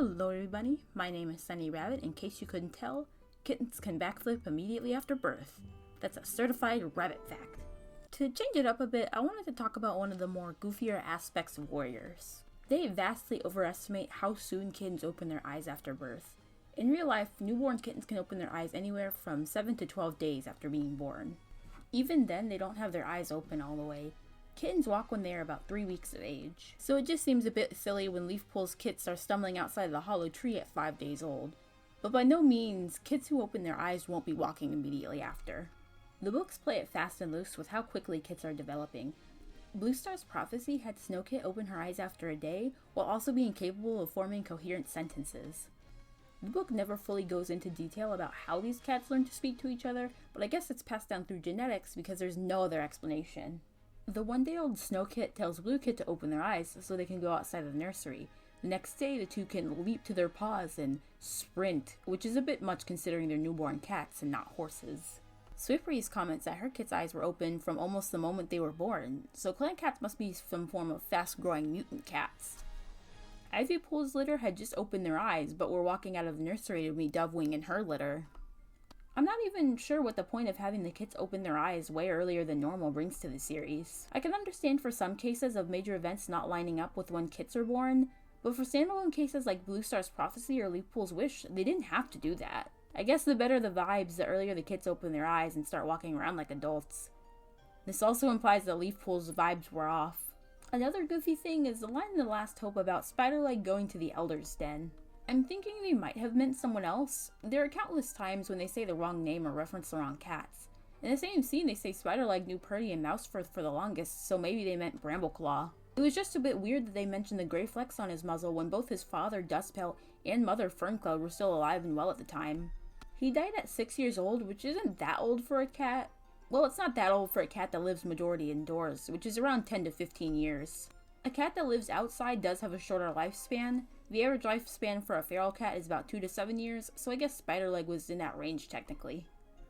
Hello everybody, my name is Sunney Rabbit. In case you couldn't tell, kittens can backflip immediately after birth. That's a certified rabbit fact. To change it up a bit, I wanted to talk about one of the more goofier aspects of warriors. They vastly overestimate how soon kittens open their eyes after birth. In real life, newborn kittens can open their eyes anywhere from 7 to 12 days after being born. Even then, they don't have their eyes open all the way. Kittens walk when they are about 3 weeks of age, so it just seems a bit silly when Leafpool's kits are stumbling outside the hollow tree at 5 days old. But by no means, kids who open their eyes won't be walking immediately after. The books play it fast and loose with how quickly kits are developing. Leafstar's prophecy had Snowkit open her eyes after a day, while also being capable of forming coherent sentences. The book never fully goes into detail about how these cats learn to speak to each other, but I guess it's passed down through genetics because there's no other explanation. The one-day-old Snowkit tells Bluekit to open their eyes so they can go outside the nursery. The next day, the two can leap to their paws and sprint, which is a bit much considering they're newborn cats and not horses. Swifreeze comments that her kit's eyes were open from almost the moment they were born, so clan cats must be some form of fast-growing mutant cats. Ivypool's litter had just opened their eyes, but were walking out of the nursery to meet Dovewing and her litter. I'm not even sure what the point of having the kits open their eyes way earlier than normal brings to the series. I can understand for some cases of major events not lining up with when kits are born, but for standalone cases like Bluestar's Prophecy or Leafpool's Wish, they didn't have to do that. I guess the better the vibes, the earlier the kits open their eyes and start walking around like adults. This also implies that Leafpool's vibes were off. Another goofy thing is the line in The Last Hope about Spiderleg going to the Elder's Den. I'm thinking they might have meant someone else. There are countless times when they say the wrong name or reference the wrong cats. In the same scene, they say Spiderleg knew Purdy and Mousefur for the longest, so maybe they meant Brambleclaw. It was just a bit weird that they mentioned the gray flecks on his muzzle when both his father, Dustpelt, and mother, Ferncloud, were still alive and well at the time. He died at 6 years old, which isn't that old for a cat. Well, it's not that old for a cat that lives majority indoors, which is around 10 to 15 years. A cat that lives outside does have a shorter lifespan. The average lifespan for a feral cat is about 2 to 7 years, so I guess Spiderleg was in that range technically.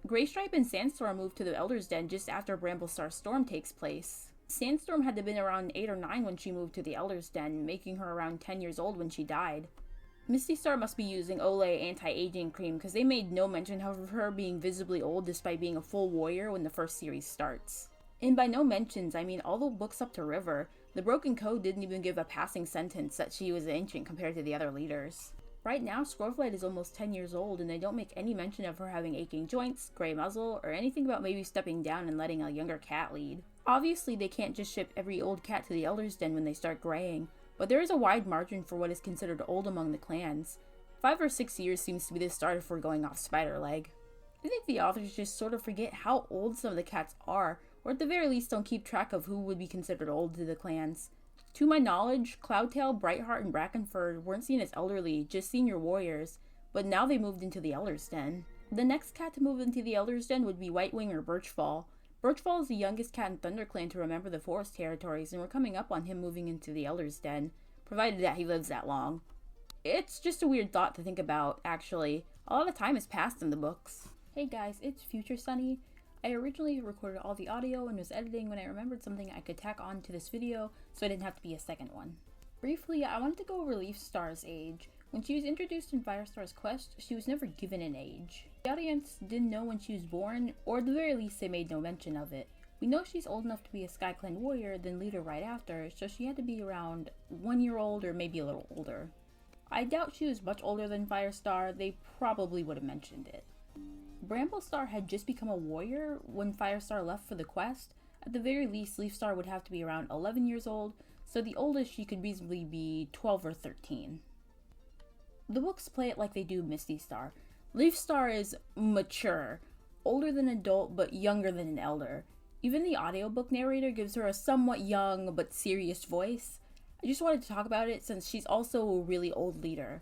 Greystripe and Sandstorm moved to the Elder's Den just after Bramblestar Storm takes place. Sandstorm had to have been around 8 or 9 when she moved to the Elder's Den, making her around 10 years old when she died. Misty Star must be using Olay anti-aging cream because they made no mention of her being visibly old despite being a full warrior when the first series starts. And by no mentions, I mean all the books up to River. The Broken Code didn't even give a passing sentence that she was ancient compared to the other leaders. Right now, Scorflight is almost 10 years old and they don't make any mention of her having aching joints, grey muzzle, or anything about maybe stepping down and letting a younger cat lead. Obviously, they can't just ship every old cat to the Elder's Den when they start graying, but there is a wide margin for what is considered old among the clans. 5 or 6 years seems to be the start if we're going off Spiderleg. I think the authors just sort of forget how old some of the cats are, or at the very least don't keep track of who would be considered old to the clans. To my knowledge, Cloudtail, Brightheart, and Brackenford weren't seen as elderly, just senior warriors, but now they moved into the Elder's Den. The next cat to move into the Elder's Den would be Whitewing or Birchfall. Birchfall is the youngest cat in ThunderClan to remember the forest territories, and we're coming up on him moving into the Elder's Den, provided that he lives that long. It's just a weird thought to think about, actually. A lot of time has passed in the books. Hey guys, it's Future Sunney. I originally recorded all the audio and was editing when I remembered something I could tack on to this video so I didn't have to be a second one. Briefly, I wanted to go over Leafstar's age. When she was introduced in Firestar's quest, she was never given an age. The audience didn't know when she was born, or at the very least they made no mention of it. We know she's old enough to be a SkyClan warrior, then leader right after, so she had to be around 1 year old or maybe a little older. I doubt she was much older than Firestar, they probably would have mentioned it. Bramblestar had just become a warrior when Firestar left for the quest. At the very least, Leafstar would have to be around 11 years old, so the oldest she could reasonably be 12 or 13. The books play it like they do Misty Star. Leafstar is mature, older than an adult but younger than an elder. Even the audiobook narrator gives her a somewhat young but serious voice. I just wanted to talk about it since she's also a really old leader.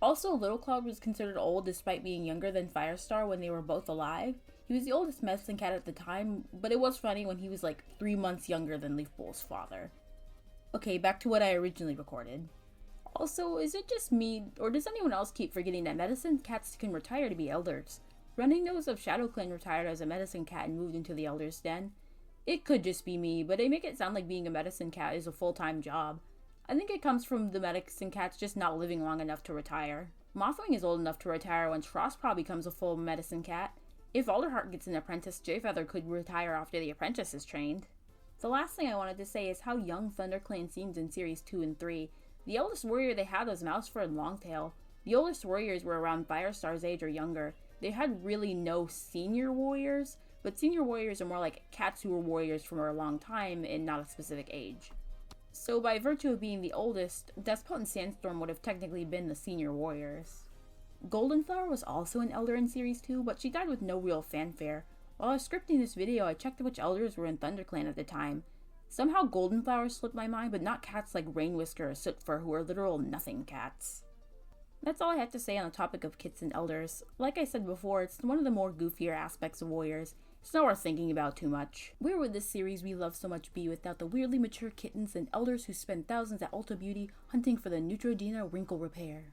Also, Little Cloud was considered old despite being younger than Firestar when they were both alive. He was the oldest medicine cat at the time, but it was funny when he was like 3 months younger than Leafpool's father. Okay, back to what I originally recorded. Also, is it just me, or does anyone else keep forgetting that medicine cats can retire to be elders? Running Nose of ShadowClan retired as a medicine cat and moved into the Elder's Den. It could just be me, but they make it sound like being a medicine cat is a full-time job. I think it comes from the medicine cats just not living long enough to retire. Mothwing is old enough to retire when Frostpaw becomes a full medicine cat. If Alderheart gets an apprentice, Jayfeather could retire after the apprentice is trained. The last thing I wanted to say is how young ThunderClan seems in Series 2 and 3. The oldest warrior they had was Mousefur and Longtail. The oldest warriors were around Firestar's age or younger. They had really no senior warriors, but senior warriors are more like cats who were warriors for a long time and not a specific age. So by virtue of being the oldest, Despot and Sandstorm would have technically been the senior warriors. Goldenflower was also an elder in Series 2, but she died with no real fanfare. While I was scripting this video, I checked which elders were in ThunderClan at the time. Somehow Goldenflower slipped my mind, but not cats like Rainwhisker or Sootfur, who are literal nothing cats. That's all I have to say on the topic of kits and elders. Like I said before, it's one of the more goofier aspects of warriors. It's not worth thinking about too much. Where would this series we love so much be without the weirdly mature kittens and elders who spend thousands at Ulta Beauty hunting for the Neutrogena wrinkle repair?